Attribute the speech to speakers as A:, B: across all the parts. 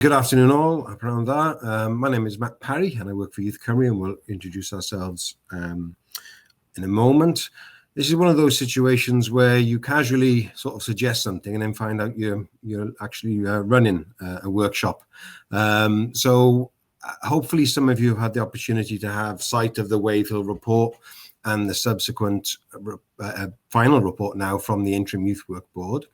A: Good afternoon all, my name is Matt Parry and I work for Youth Cymru, and we'll introduce ourselves in a moment. This is one of those situations where you casually sort of suggest something and then find out you're actually running a workshop. So hopefully some of you have had the opportunity to have sight of the Wavehill report and the subsequent final report now from the Interim Youth Work Board.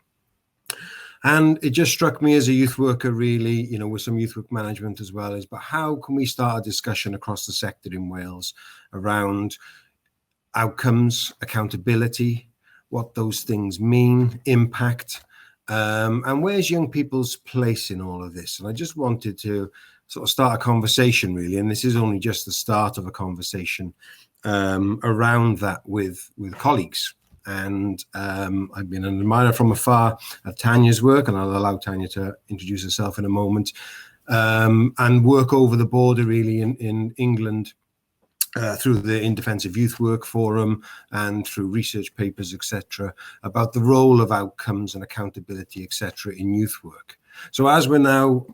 A: And it just struck me as a youth worker, really, with some youth work management as well, but how can we start a discussion across the sector in Wales around outcomes, accountability, what those things mean, impact, and where's young people's place in all of this? And I just wanted to sort of start a conversation, really, and this is only just the start of a conversation around that with colleagues. And I've been an admirer from afar of Tanya's work, and I'll allow Tanya to introduce herself in a moment, and work over the border really in England through the In Defence of Youth Work Forum and through research papers, etc., about the role of outcomes and accountability, etc., in youth work. So as we're now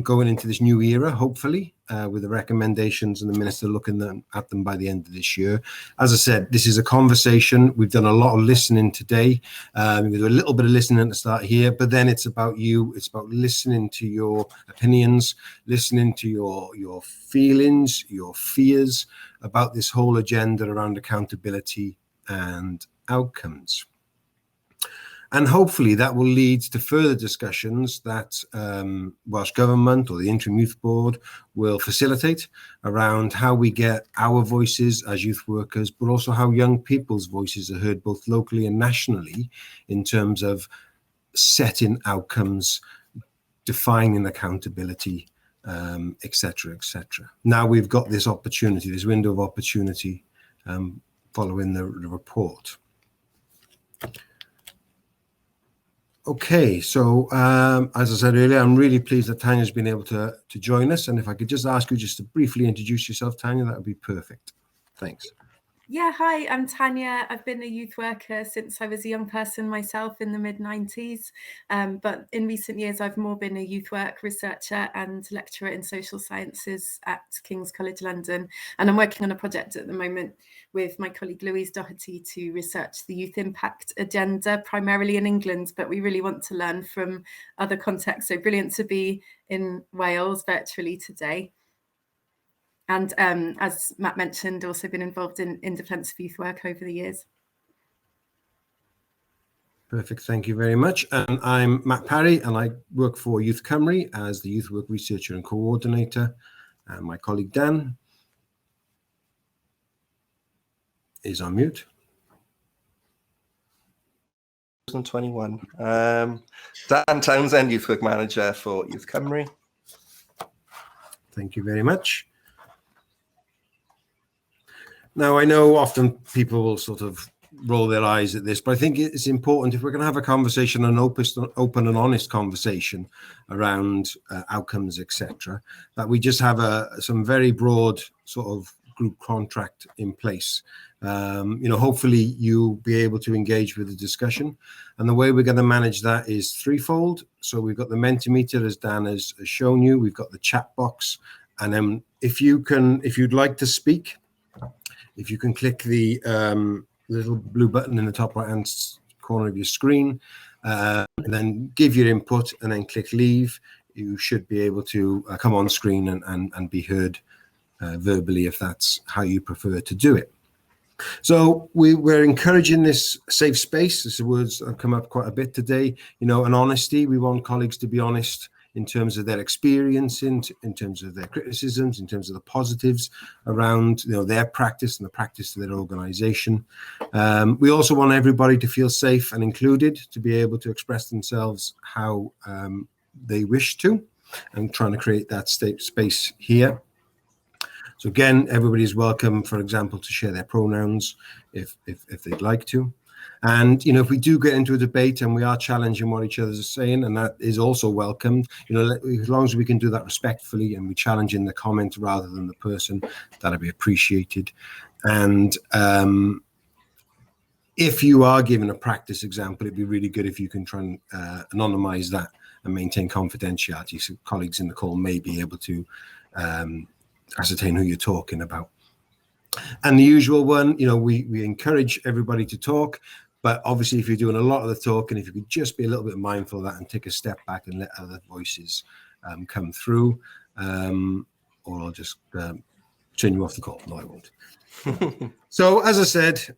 A: going into this new era, hopefully, with the recommendations and the Minister looking at them by the end of this year, as I said, this is a conversation. We've done a lot of listening today. We do a little bit of listening at the start here, but then it's about you. It's about listening to your opinions, listening to your feelings, your fears about this whole agenda around accountability and outcomes. And hopefully that will lead to further discussions that Welsh Government or the Interim Youth Board will facilitate around how we get our voices as youth workers, but also how young people's voices are heard both locally and nationally in terms of setting outcomes, defining accountability, etc., etc. Now we've got this opportunity, this window of opportunity following the report. Okay, so as I said earlier, I'm really pleased that Tanya's been able to join us. And if I could just ask you just to briefly introduce yourself, Tanya, that would be perfect. Thanks.
B: Yeah, hi, I'm Tanya. I've been a youth worker since I was a young person myself in the mid-90s. But in recent years, I've more been a youth work researcher and lecturer in social sciences at King's College London. And I'm working on a project at the moment with my colleague Louise Doherty to research the youth impact agenda, primarily in England, but we really want to learn from other contexts. So brilliant to be in Wales virtually today. And as Matt mentioned, also been involved in defence of youth work over the years.
A: Perfect, thank you very much. And I'm Matt Parry, and I work for Youth Cymru as the youth work researcher and coordinator. And my colleague Dan is on mute.
C: 2021. Dan Townsend, youth work manager for Youth Cymru.
A: Thank you very much. Now, I know often people will sort of roll their eyes at this, but I think it's important if we're going to have a conversation, an open and honest conversation around outcomes, etc., that we just have some very broad sort of group contract in place. Hopefully you'll be able to engage with the discussion. And the way we're going to manage that is threefold. So we've got the Mentimeter, as Dan has shown you. We've got the chat box. And then if you'd like to speak, if you can click the little blue button in the top right-hand corner of your screen, and then give your input and then click leave, you should be able to come on screen and be heard verbally if that's how you prefer to do it. So we're encouraging this safe space. These words have come up quite a bit today, and honesty. We want colleagues to be honest in terms of their experience, in terms of their criticisms, in terms of the positives around their practice and the practice of their organisation. We also want everybody to feel safe and included, to be able to express themselves how they wish to, and trying to create that space here. So again, everybody's welcome, for example, to share their pronouns if they'd like to. And if we do get into a debate and we are challenging what each other is saying, and that is also welcomed, as long as we can do that respectfully and we challenge in the comment rather than the person, that'll be appreciated. And If you are given a practice example, it'd be really good if you can try and anonymize that and maintain confidentiality, so colleagues in the call may be able to ascertain who you're talking about. And the usual one, we encourage everybody to talk, but obviously if you're doing a lot of the talking, if you could just be a little bit mindful of that and take a step back and let other voices come through, or I'll just turn you off the call. No, I won't. So as I said,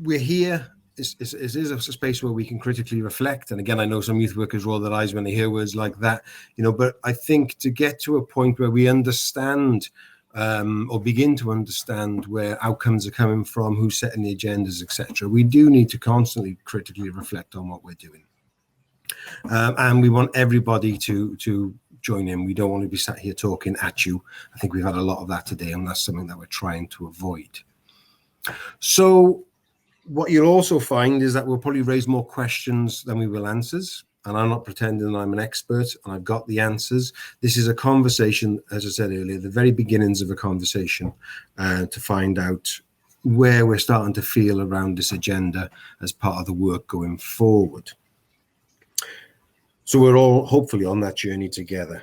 A: we're here. It is a space where we can critically reflect. And again, I know some youth workers roll their eyes when they hear words like that, but I think to get to a point where we understand or begin to understand where outcomes are coming from, who's setting the agendas, etc., we do need to constantly critically reflect on what we're doing. And we want everybody to join in. We don't want to be sat here talking at you. I think we've had a lot of that today, and that's something that we're trying to avoid. So what you'll also find is that we'll probably raise more questions than we will answers. And I'm not pretending I'm an expert and I've got the answers. This is a conversation, as I said earlier, the very beginnings of a conversation to find out where we're starting to feel around this agenda as part of the work going forward. So we're all hopefully on that journey together.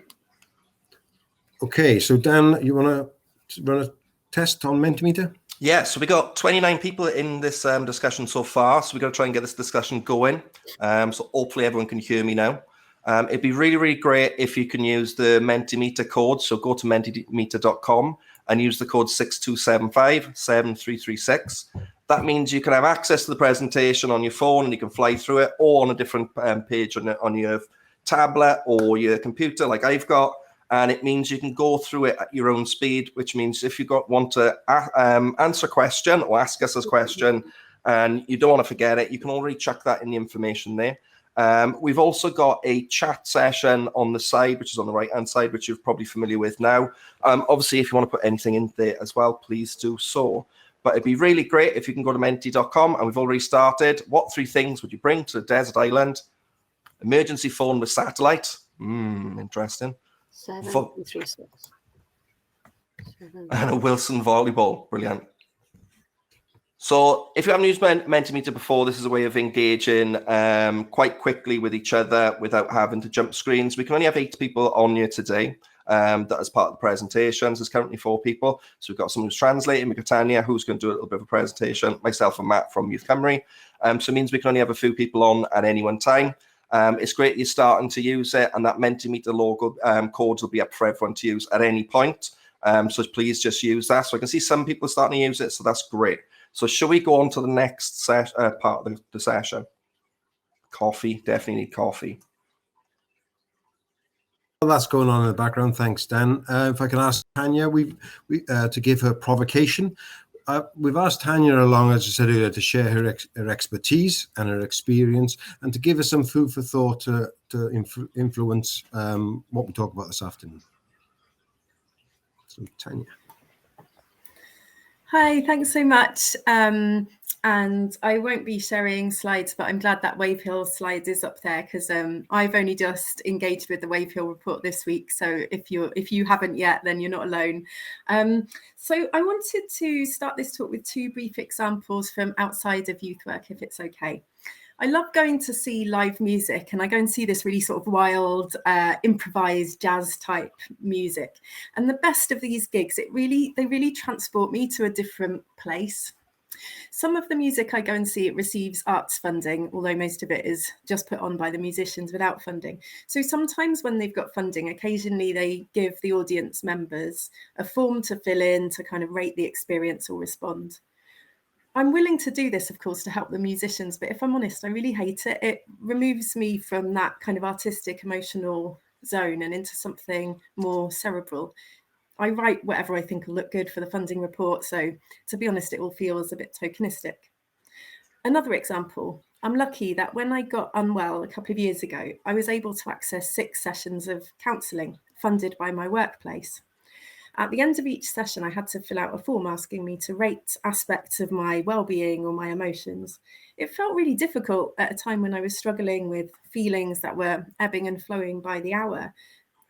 A: Okay, so Dan, you want to run a test on Mentimeter?
C: Yeah, so we got 29 people in this discussion so far, so we're going to try and get this discussion going. So hopefully everyone can hear me now. It'd be really, really great if you can use the Mentimeter code. So go to mentimeter.com and use the code 6275-7336. That means you can have access to the presentation on your phone and you can fly through it, or on a different page on your tablet or your computer like I've got. And it means you can go through it at your own speed, which means if you want to answer a question or ask us a question and you don't want to forget it, you can already chuck that in the information there. We've also got a chat session on the side, which is on the right-hand side, which you're probably familiar with now. Obviously, if you want to put anything in there as well, please do so. But it'd be really great if you can go to menti.com, and we've already started. What 3 things would you bring to a desert island? Emergency phone with satellite. Interesting.
D: 736.
C: And a Wilson volleyball. Brilliant. So if you haven't used Mentimeter before, this is a way of engaging quite quickly with each other without having to jump screens. We can only have 8 people on here today. That as part of the presentations. There's currently 4 people. So we've got someone who's translating, we've got Tanya, who's going to do a little bit of a presentation, myself and Matt from Youth Cymru. So it means we can only have a few people on at any one time. It's great you're starting to use it, and that Mentimeter logo codes will be up for everyone to use at any point. So please just use that. So I can see some people starting to use it, so that's great. So shall we go on to the next part of the session? Coffee, definitely need coffee.
A: Well, that's going on in the background. Thanks, Dan. If I can ask Tanya, to give her provocation. We've asked Tanya along, as I said earlier, to share her expertise and her experience, and to give us some food for thought to influence what we talk about this afternoon. So, Tanya.
B: Hi, thanks so much. And I won't be sharing slides, but I'm glad that Wavehill slide is up there, because I've only just engaged with the Wavehill report this week. So if you haven't yet, then you're not alone. So I wanted to start this talk with 2 brief examples from outside of youth work, if it's okay. I love going to see live music, and I go and see this really sort of wild, improvised jazz type music. And the best of these gigs, they really transport me to a different place. Some of the music I go and see, it receives arts funding, although most of it is just put on by the musicians without funding. So sometimes when they've got funding, occasionally they give the audience members a form to fill in to kind of rate the experience or respond. I'm willing to do this, of course, to help the musicians, but if I'm honest, I really hate it. It removes me from that kind of artistic, emotional zone and into something more cerebral. I write whatever I think will look good for the funding report, so to be honest, it all feels a bit tokenistic. Another example, I'm lucky that when I got unwell a couple of years ago, I was able to access 6 sessions of counselling funded by my workplace. At the end of each session, I had to fill out a form asking me to rate aspects of my well-being or my emotions. It felt really difficult at a time when I was struggling with feelings that were ebbing and flowing by the hour.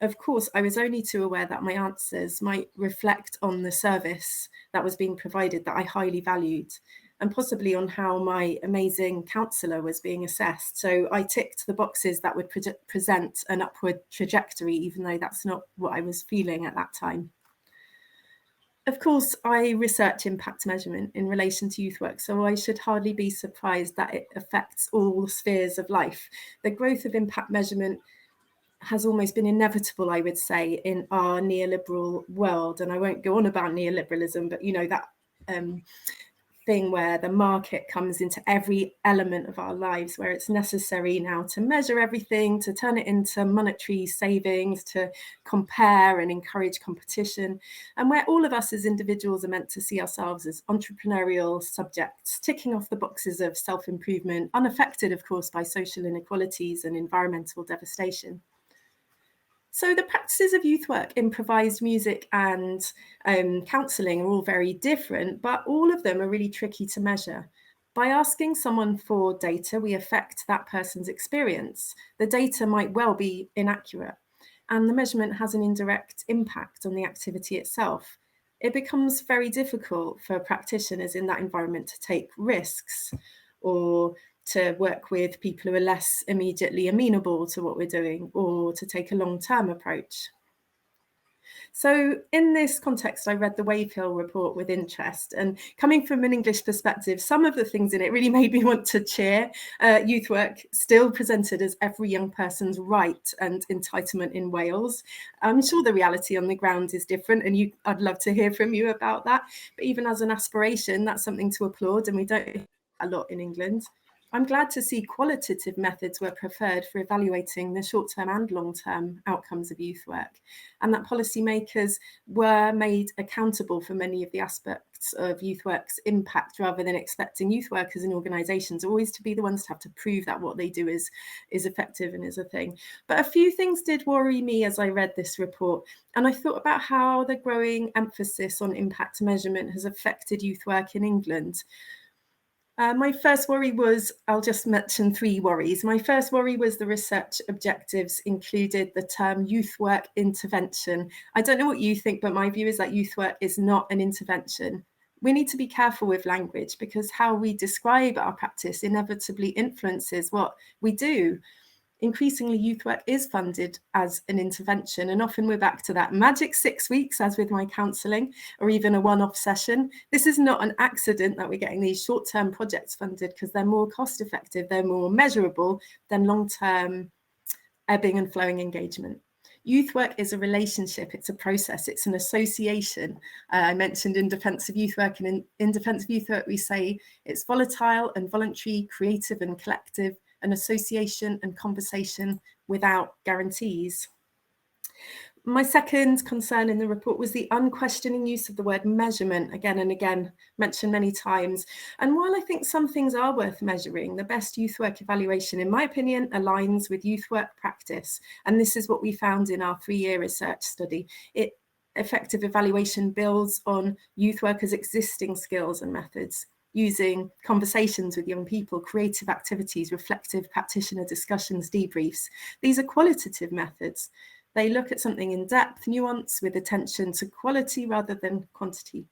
B: Of course, I was only too aware that my answers might reflect on the service that was being provided that I highly valued. and possibly on how my amazing counsellor was being assessed. So I ticked the boxes that would present an upward trajectory, even though that's not what I was feeling at that time. Of course, I research impact measurement in relation to youth work, so I should hardly be surprised that it affects all spheres of life. The growth of impact measurement has almost been inevitable, I would say, in our neoliberal world. And I won't go on about neoliberalism, but you know, that thing where the market comes into every element of our lives, where it's necessary now to measure everything, to turn it into monetary savings, to compare and encourage competition, and where all of us as individuals are meant to see ourselves as entrepreneurial subjects, ticking off the boxes of self-improvement, unaffected, of course, by social inequalities and environmental devastation. So the practices of youth work, improvised music and counselling are all very different, but all of them are really tricky to measure. By asking someone for data, we affect that person's experience. The data might well be inaccurate, and the measurement has an indirect impact on the activity itself. It becomes very difficult for practitioners in that environment to take risks or to work with people who are less immediately amenable to what we're doing, or to take a long-term approach. So in this context, I read the Wavehill report with interest, and coming from an English perspective, some of the things in it really made me want to cheer. Youth work still presented as every young person's right and entitlement in Wales. I'm sure the reality on the ground is different, and I'd love to hear from you about that. But even as an aspiration, that's something to applaud, and we don't hear a lot in England. I'm glad to see qualitative methods were preferred for evaluating the short-term and long-term outcomes of youth work, and that policymakers were made accountable for many of the aspects of youth work's impact, rather than expecting youth workers and organisations always to be the ones to have to prove that what they do is effective and is a thing. But a few things did worry me as I read this report, and I thought about how the growing emphasis on impact measurement has affected youth work in England. My first worry was, I'll just mention 3 worries. My first worry was the research objectives included the term youth work intervention. I don't know what you think, but my view is that youth work is not an intervention. We need to be careful with language, because how we describe our practice inevitably influences what we do. Increasingly, youth work is funded as an intervention, and often we're back to that magic 6 weeks, as with my counselling, or even a one-off session. This is not an accident that we're getting these short-term projects funded, because they're more cost-effective, they're more measurable than long-term ebbing and flowing engagement. Youth work is a relationship, it's a process, it's an association. I mentioned in defence of youth work, and in defence of youth work we say it's volatile and voluntary, creative and collective, an association and conversation without guarantees. My second concern in the report was the unquestioning use of the word measurement, again and again, mentioned many times. And while I think some things are worth measuring, the best youth work evaluation, in my opinion, aligns with youth work practice. And this is what we found in our 3-year research study. Effective evaluation builds on youth workers' existing skills and methods, using conversations with young people, creative activities, reflective practitioner discussions, debriefs. These are qualitative methods. They look at something in depth, nuance, with attention to quality rather than quantity.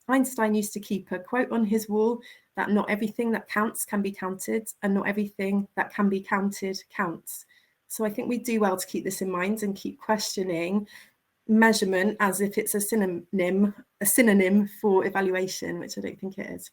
B: Einstein used to keep a quote on his wall that not everything that counts can be counted, and not everything that can be counted counts. So I think we do well to keep this in mind and keep questioning measurement as if it's a synonym for evaluation, which I don't think it is.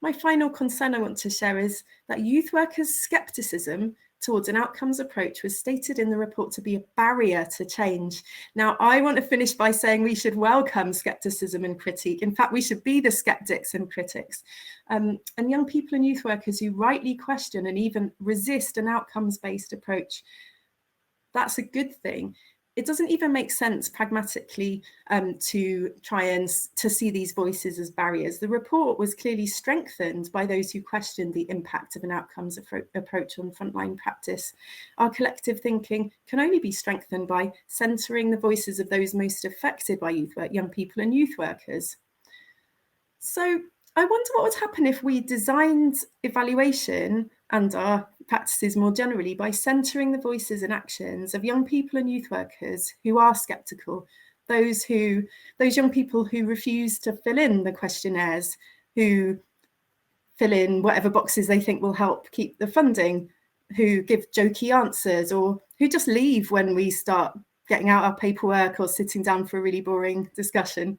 B: My final concern I want to share is that youth workers' scepticism towards an outcomes approach was stated in the report to be a barrier to change. Now, I want to finish by saying we should welcome scepticism and critique. In fact, we should be the skeptics and critics. And young people and youth workers who rightly question and even resist an outcomes-based approach, that's a good thing. It doesn't even make sense pragmatically to try and to see these voices as barriers. The report was clearly strengthened by those who questioned the impact of an outcomes approach on frontline practice. Our collective thinking can only be strengthened by centering the voices of those most affected by youth work, young people and youth workers. So I wonder what would happen if we designed evaluation and our practices more generally by centering the voices and actions of young people and youth workers who are sceptical, those young people who refuse to fill in the questionnaires, who fill in whatever boxes they think will help keep the funding, who give jokey answers, or who just leave when we start getting out our paperwork or sitting down for a really boring discussion.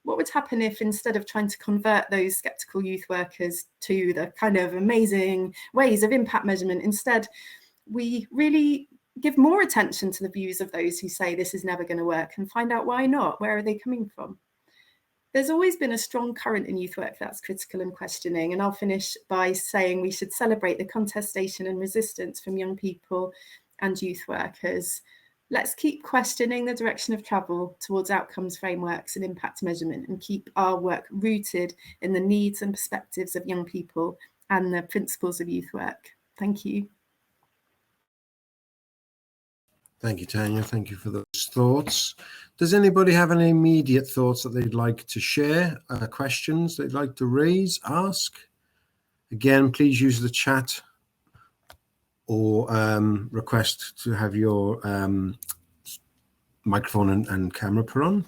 B: What would happen if, instead of trying to convert those skeptical youth workers to the kind of amazing ways of impact measurement, instead we really give more attention to the views of those who say this is never going to work and find out why not? Where are they coming from? There's always been a strong current in youth work that's critical and questioning, and I'll finish by saying we should celebrate the contestation and resistance from young people and youth workers. Let's keep questioning the direction of travel towards outcomes frameworks and impact measurement, and keep our work rooted in the needs and perspectives of young people and the principles of youth work. Thank you.
A: Thank you, Tanya. Thank you for those thoughts. Does anybody have any immediate thoughts that they'd like to share, questions they'd like to raise, ask? Again, please use the chat or request to have your microphone and camera put on.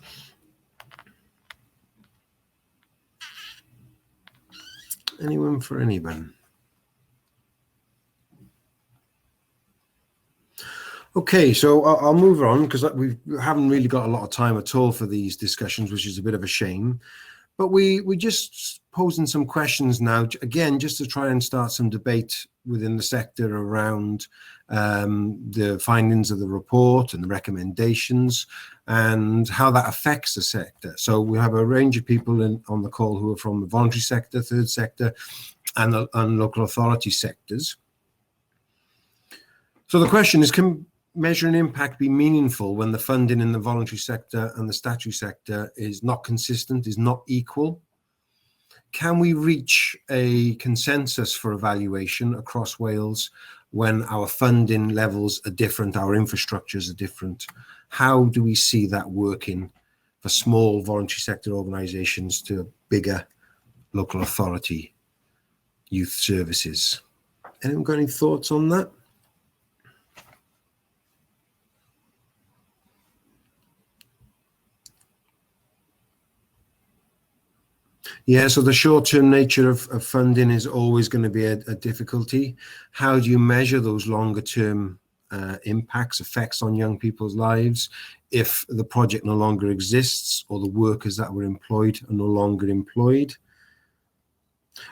A: Anyone for anyone? Okay, so I'll move on, because we haven't really got a lot of time at all for these discussions, which is a bit of a shame. But we just posing some questions now, again, just to try and start some debate within the sector around the findings of the report and the recommendations and how that affects the sector. So we have a range of people on the call who are from the voluntary sector, third sector, and local authority sectors. So the question is, can measuring impact be meaningful when the funding in the voluntary sector and the statutory sector is not consistent, is not equal? Can we reach a consensus for evaluation across Wales when our funding levels are different, our infrastructures are different? How do we see that working for small voluntary sector organisations to bigger local authority youth services? Anyone got any thoughts on that? Yeah, so the short-term nature of funding is always going to be a difficulty. How do you measure those longer-term effects on young people's lives if the project no longer exists or the workers that were employed are no longer employed?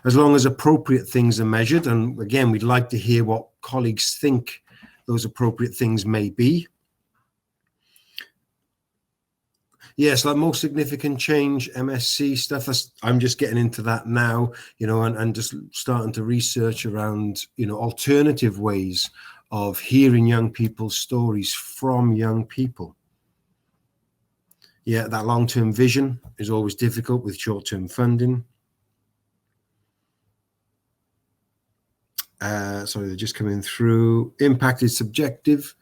A: As long as appropriate things are measured, and again, we'd like to hear what colleagues think those appropriate things may be. Yes, like most significant change, MSc stuff, I'm just getting into that now, and just starting to research around, alternative ways of hearing young people's stories from young people. Yeah, that long-term vision is always difficult with short-term funding. Sorry, they're just coming through. Impact is subjective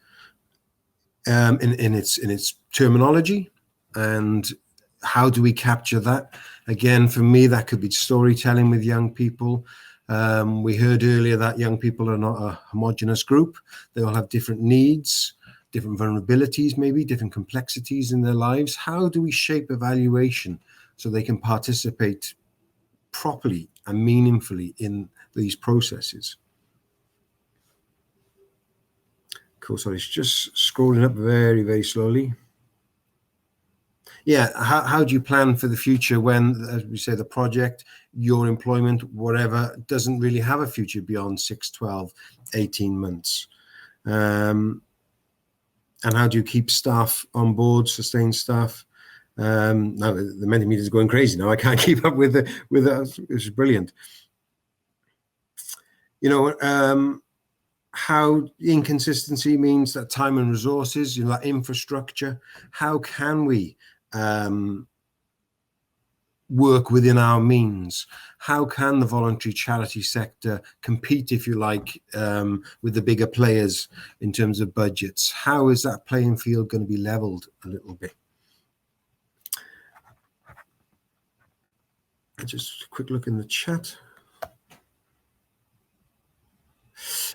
A: in its terminology. And how do we capture that? Again, for me, that could be storytelling with young people. We heard earlier that young people are not a homogenous group. They all have different needs, different vulnerabilities, maybe different complexities in their lives. How do we shape evaluation so they can participate properly and meaningfully in these processes? Cool, sorry, it's just scrolling up very, very slowly. Yeah, how do you plan for the future when, as we say, the project, your employment, whatever, doesn't really have a future beyond 6, 12, 18 months? And how do you keep staff on board, sustain staff? Now the Mentimeter is going crazy now. I can't keep up with it. It's brilliant. How inconsistency means that time and resources, that infrastructure. How can we work within our means? How can the voluntary charity sector compete, if you like, with the bigger players in terms of budgets? How is that playing field going to be leveled a little bit? Just a quick look in the chat.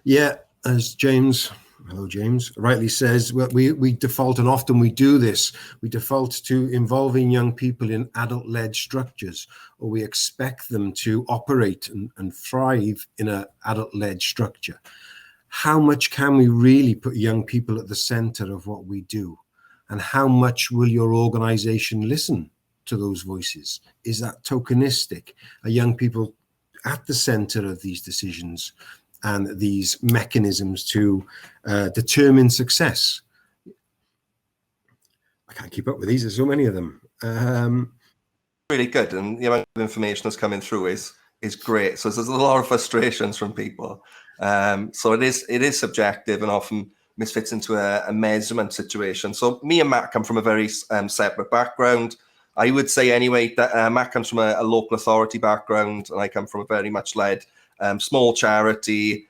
A: Yeah, as James hello James, rightly says, well, we default, and often we do this, we default to involving young people in adult-led structures, or we expect them to operate and thrive in an adult-led structure. How much can we really put young people at the center of what we do? And how much will your organization listen to those voices? Is that tokenistic? Are young people at the center of these decisions and these mechanisms to determine success? I can't keep up with these, there's so many of them.
C: Really good, and the amount of information that's coming through is great. So there's a lot of frustrations from people. So it is subjective and often misfits into a measurement situation. So me and Matt come from a very separate background. I would say anyway that Matt comes from a local authority background, and I come from a very much led small charity,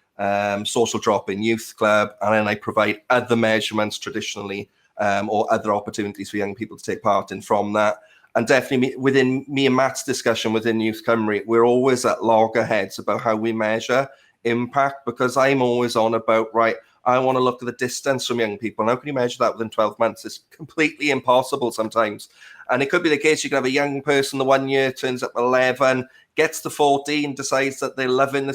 C: social drop-in youth club, and then I provide other measurements traditionally, or other opportunities for young people to take part in from that. And definitely within me and Matt's discussion within Youth Cymru, we're always at loggerheads about how we measure impact, because I'm always on about, right, I want to look at the distance from young people. And how can you measure that within 12 months? It's completely impossible sometimes. And it could be the case you can have a young person the 1 year, turns up 11, gets to 14, decides that they love in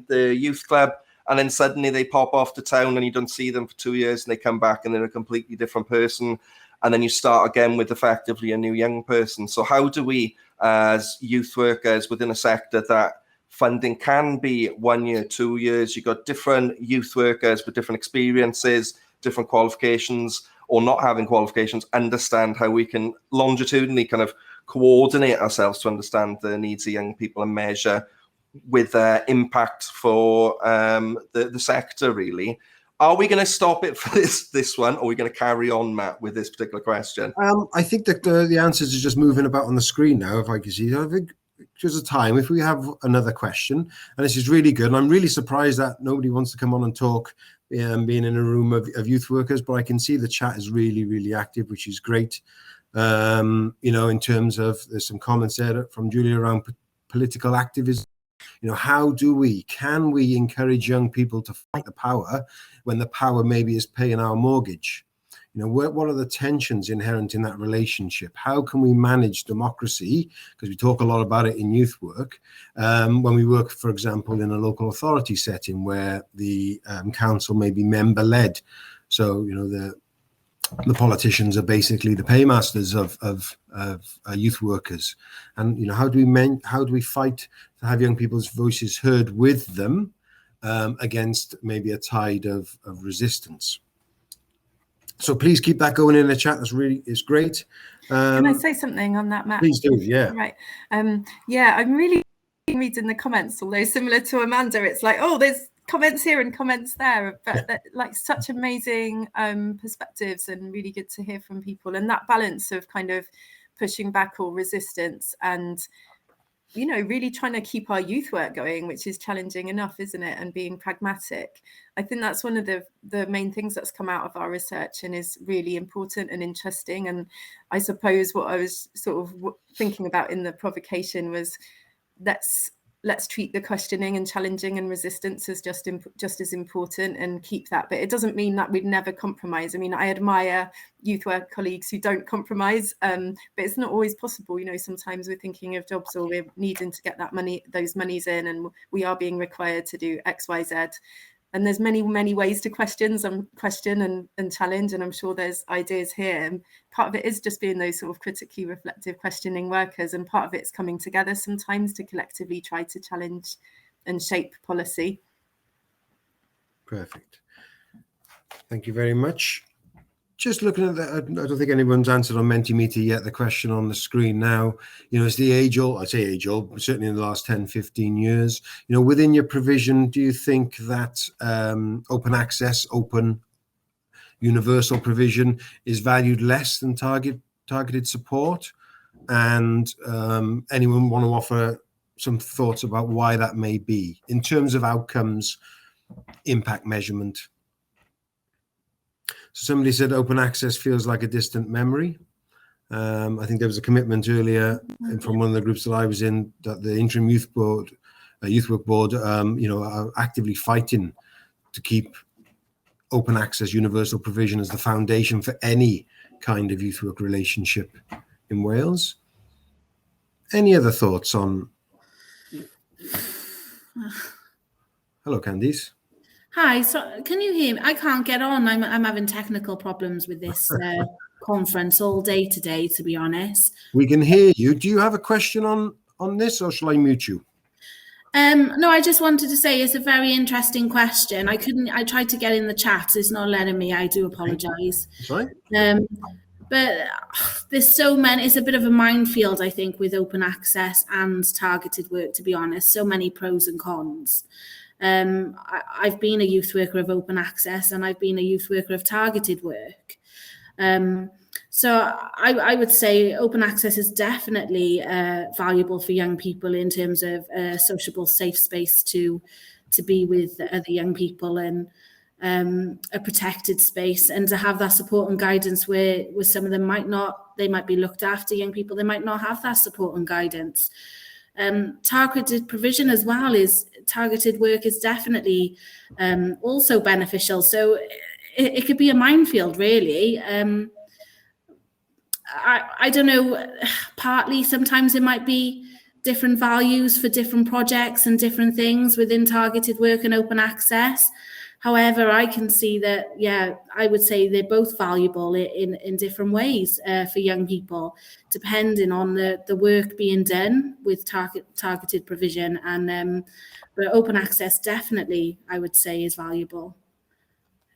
C: the youth club, and then suddenly they pop off to town and you don't see them for 2 years, and they come back and they're a completely different person. And then you start again with effectively a new young person. So how do we, as youth workers within a sector that funding can be 1 year, 2 years, you've got different youth workers with different experiences, different qualifications, or not having qualifications, understand how we can longitudinally kind of coordinate ourselves to understand the needs of young people and measure with impact for the sector, really. Are we going to stop it for this one, or are we going to carry on, Matt, with this particular question?
A: I think that the answers are just moving about on the screen now, if I can see. I think there's a time, if we have another question, and this is really good, and I'm really surprised that nobody wants to come on and talk, being in a room of youth workers, but I can see the chat is really, really active, which is great. You know, in terms of, there's some comments there from Julia around political activism. You know, can we encourage young people to fight the power when the power maybe is paying our mortgage? You know, what are the tensions inherent in that relationship? How can we manage democracy? Because we talk a lot about it in youth work. When we work, for example, in a local authority setting where the council may be member-led. So, you know, the politicians are basically the paymasters of youth workers. And, you know, how do we fight to have young people's voices heard with them against maybe a tide of resistance? So please keep that going in the chat. It's great.
B: Can I say something on that, Matt?
A: Please do, yeah.
B: Right. Yeah, I'm really reading the comments, although similar to Amanda, it's like, oh, there's comments here and comments there, but like such amazing perspectives, and really good to hear from people, and that balance of kind of pushing back or resistance, and, you know, really trying to keep our youth work going, which is challenging enough, isn't it? And being pragmatic. I think that's one of the main things that's come out of our research and is really important and interesting. And I suppose what I was sort of thinking about in the provocation was, let's treat the questioning and challenging and resistance as just as important, and keep that. But it doesn't mean that we'd never compromise. I mean, I admire youth work colleagues who don't compromise, but it's not always possible. You know, sometimes we're thinking of jobs, or we're needing to get those monies in, and we are being required to do X, Y, Z. And there's many, many ways to question and challenge, and I'm sure there's ideas here. And part of it is just being those sort of critically reflective, questioning workers, and part of it's coming together sometimes to collectively try to challenge and shape policy.
A: Perfect. Thank you very much. Just looking at that, I don't think anyone's answered on Mentimeter yet. The question on the screen now, you know, is the age-old, I say age-old, but certainly in the last 10, 15 years, you know, within your provision, do you think that open access, open universal provision is valued less than targeted support? And anyone want to offer some thoughts about why that may be in terms of outcomes, impact measurement? So somebody said open access feels like a distant memory. I think there was a commitment earlier from one of the groups that I was in, that the interim youth work board, you know, are actively fighting to keep open access, universal provision as the foundation for any kind of youth work relationship in Wales. Any other thoughts on? Hello, Candice.
E: Hi, so can you hear me? I can't get on. I'm having technical problems with this conference all day today, to be honest.
A: We can hear you. Do you have a question on this, or shall I mute you?
E: No, I just wanted to say it's a very interesting question. I tried to get in the chat. It's not letting me. I do apologize.
A: Sorry.
E: But there's so many, it's a bit of a minefield, I think, with open access and targeted work, to be honest. So many pros and cons. I've been a youth worker of open access and I've been a youth worker of targeted work. So I would say open access is definitely valuable for young people in terms of a sociable, safe space to be with other young people and a protected space, and to have that support and guidance where some of them they might be looked after. Young people, they might not have that support and guidance. Targeted provision as well targeted work is definitely also beneficial. So it could be a minefield, really. I don't know, partly sometimes it might be different values for different projects and different things within targeted work and open access. However, I can see that, yeah, I would say they're both valuable in different ways for young people, depending on the work being done with targeted provision. And but open access definitely, I would say, is valuable.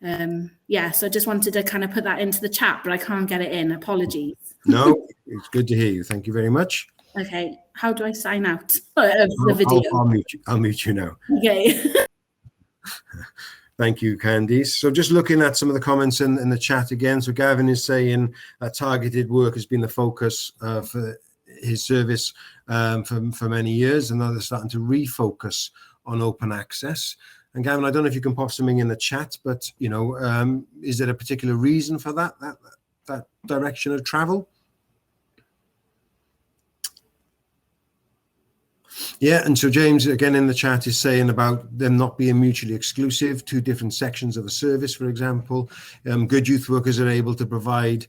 E: Yeah, so I just wanted to kind of put that into the chat, but I can't get it in. Apologies.
A: No, it's good to hear you. Thank you very much.
E: Okay, how do I sign out of the video?
A: I'll mute you now.
E: Okay.
A: Thank you, Candice. So just looking at some of the comments in the chat again. So Gavin is saying targeted work has been the focus for his service for many years, and now they're starting to refocus on open access. And Gavin, I don't know if you can pop something in the chat, but you know, is there a particular reason for that direction of travel? Yeah, and so James, again, in the chat is saying about them not being mutually exclusive, two different sections of a service, for example. Good youth workers are able to provide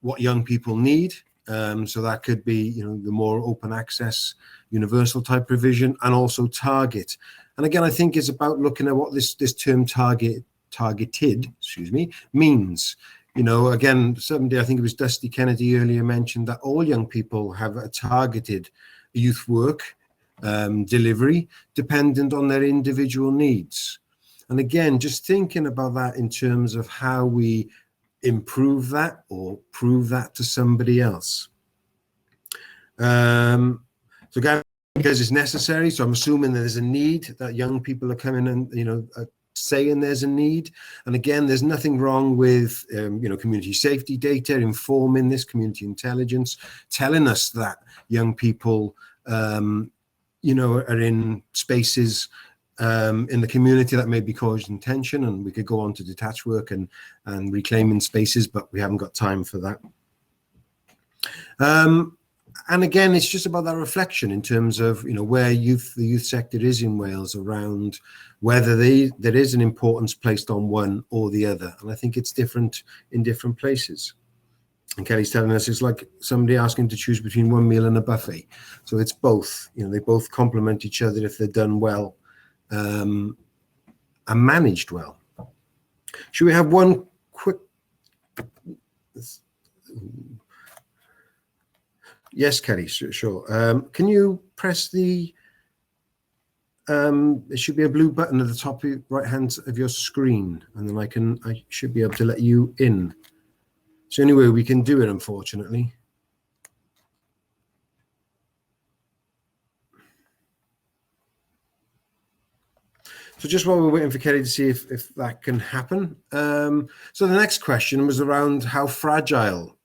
A: what young people need. So that could be, you know, the more open access, universal type provision, and also target. And again, I think it's about looking at what this term targeted, means. You know, again, somebody, I think it was Dusty Kennedy earlier mentioned that all young people have a targeted youth work delivery dependent on their individual needs. And again, just thinking about that in terms of how we improve that or prove that to somebody else. So Gavin, because it's necessary, so I'm assuming there's a need, that young people are coming and, you know, saying there's a need. And again, there's nothing wrong with you know, community safety data informing this, community intelligence telling us that young people you know, are in spaces in the community that may be causing tension, and we could go on to detached work and reclaiming spaces, but we haven't got time for that. And again, it's just about that reflection in terms of, you know, where the youth sector is in Wales around whether there is an importance placed on one or the other. And I think it's different in different places. And Kelly's telling us it's like somebody asking to choose between one meal and a buffet. So it's both, you know, they both complement each other if they're done well and managed well. Should we have one quick? Yes, Kelly, sure. Can you press the, there should be a blue button at the top right hand of your screen, and then I should be able to let you in. So anyway, we can do it, unfortunately. So just while we're waiting for Kelly to see if that can happen. So the next question was around how fragile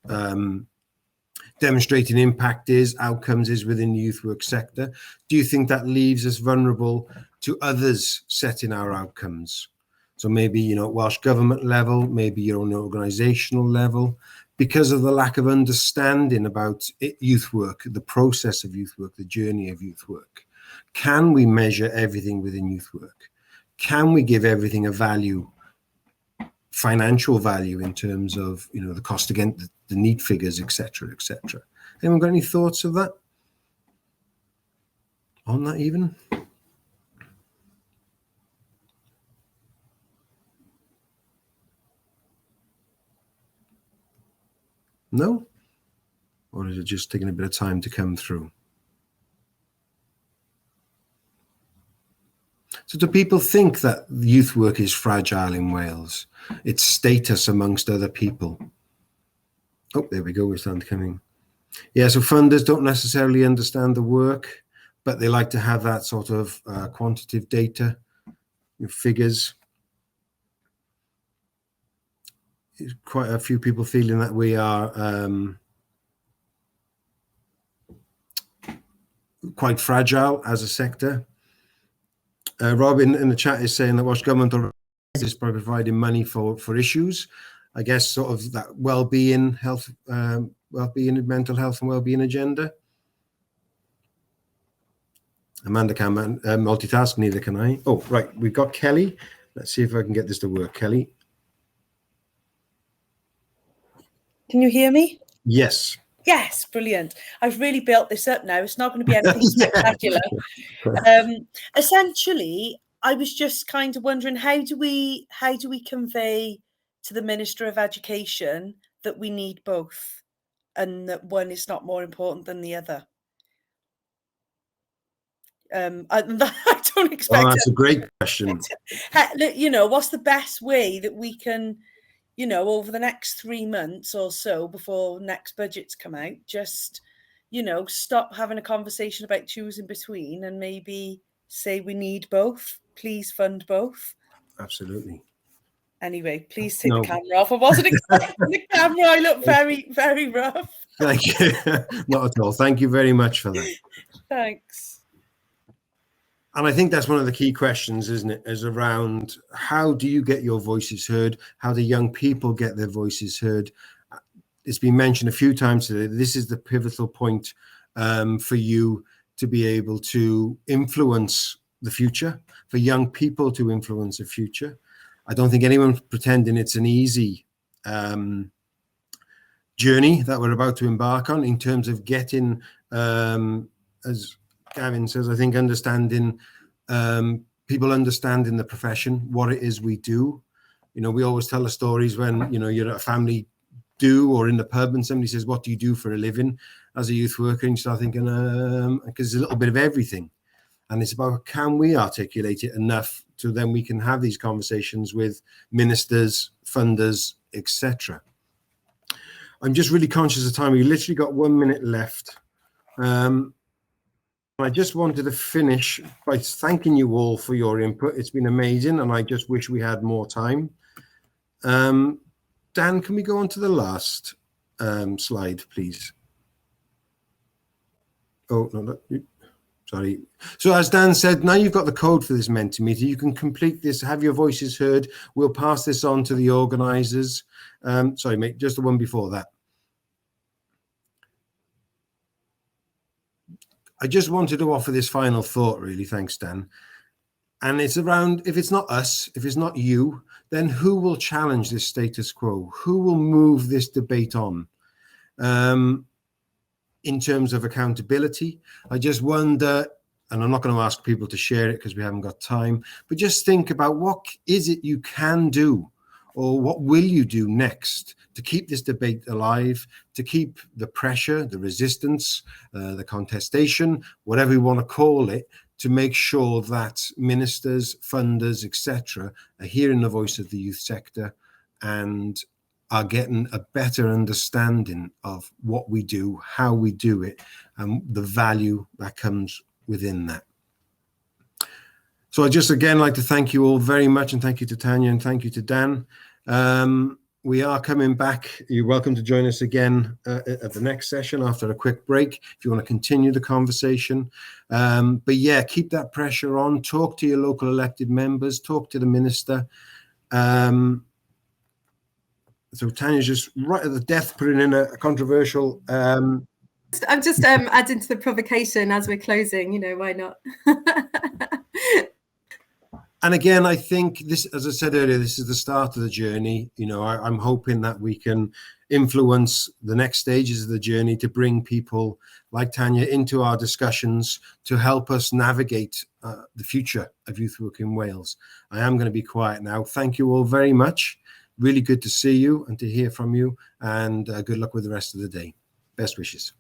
A: demonstrating impact outcomes is within the youth work sector. Do you think that leaves us vulnerable to others setting our outcomes? So maybe, you know, at Welsh Government level, maybe your own organisational level, because of the lack of understanding about youth work, the process of youth work, the journey of youth work. Can we measure everything within youth work? Can we give everything a value financial value in terms of, you know, the cost against the need figures, etc., etc. Anyone got any thoughts of that? On that even? No? Or is it just taking a bit of time to come through? So do people think that youth work is fragile in Wales? Its status amongst other people? Oh, there we go, we're starting to come in. Yeah, so funders don't necessarily understand the work, but they like to have that sort of quantitative data, figures. There's quite a few people feeling that we are quite fragile as a sector. Rob in the chat is saying that Welsh Government is providing money for issues. I guess sort of that well-being, health, well-being, mental health and well-being agenda. Amanda can't multitask, neither can I. Oh, right, we've got Kelly. Let's see if I can get this to work. Kelly.
F: Can you hear me?
A: Yes.
F: Yes, brilliant. I've really built this up now. It's not going to be anything spectacular. Essentially, I was just kind of wondering, how do we convey to the Minister of Education that we need both and that one is not more important than the other? I don't expect.
A: Oh, that's a great question.
F: You know, what's the best way that we can, you know, over the next 3 months or so before next budgets come out, just, you know, stop having a conversation about choosing between and maybe say we need both. Please fund both.
A: Absolutely.
F: Anyway, please take the camera off. I wasn't expecting the camera. I look very, very rough.
A: Thank you. Not at all. Thank you very much for that.
F: Thanks.
A: And I think that's one of the key questions, isn't it? Is around how do you get your voices heard? How do young people get their voices heard? It's been mentioned a few times today. This is the pivotal point for you to be able to influence the future, for young people to influence the future. I don't think anyone's pretending it's an easy journey that we're about to embark on in terms of getting, as Gavin says, I think understanding, people understanding the profession, what it is we do. You know, we always tell the stories when, you know, you're at a family do or in the pub and somebody says, what do you do for a living as a youth worker? And you start thinking, because there's a little bit of everything. And it's about, can we articulate it enough so then we can have these conversations with ministers, funders, etc. I'm just really conscious of time. We literally got 1 minute left. I just wanted to finish by thanking you all for your input. It's been amazing, and I just wish we had more time. Dan, can we go on to the last slide, please? Oh, no, sorry. So as Dan said, now you've got the code for this Mentimeter. You can complete this, have your voices heard. We'll pass this on to the organisers. Sorry, mate, just the one before that. I just wanted to offer this final thought, really. Thanks, Dan. And it's around, if it's not us, if it's not you, then who will challenge this status quo? Who will move this debate on? In terms of accountability, I just wonder, and I'm not going to ask people to share it because we haven't got time, but just think about what is it you can do, or what will you do next to keep this debate alive, to keep the pressure, the resistance, the contestation, whatever you want to call it, to make sure that ministers, funders, etc., are hearing the voice of the youth sector and are getting a better understanding of what we do, how we do it, and the value that comes within that. So I just again like to thank you all very much, and thank you to Tanya and thank you to Dan. We are coming back. You're welcome to join us again at the next session after a quick break if you want to continue the conversation. But yeah, keep that pressure on. Talk to your local elected members. Talk to the minister. So Tanya's just right at the death putting in a controversial... I'm
B: just adding to the provocation as we're closing, you know, why not?
A: And again, I think this, as I said earlier, this is the start of the journey. You know, I'm hoping that we can influence the next stages of the journey to bring people like Tanya into our discussions to help us navigate the future of youth work in Wales. I am going to be quiet now. Thank you all very much. Really good to see you and to hear from you, and good luck with the rest of the day. Best wishes.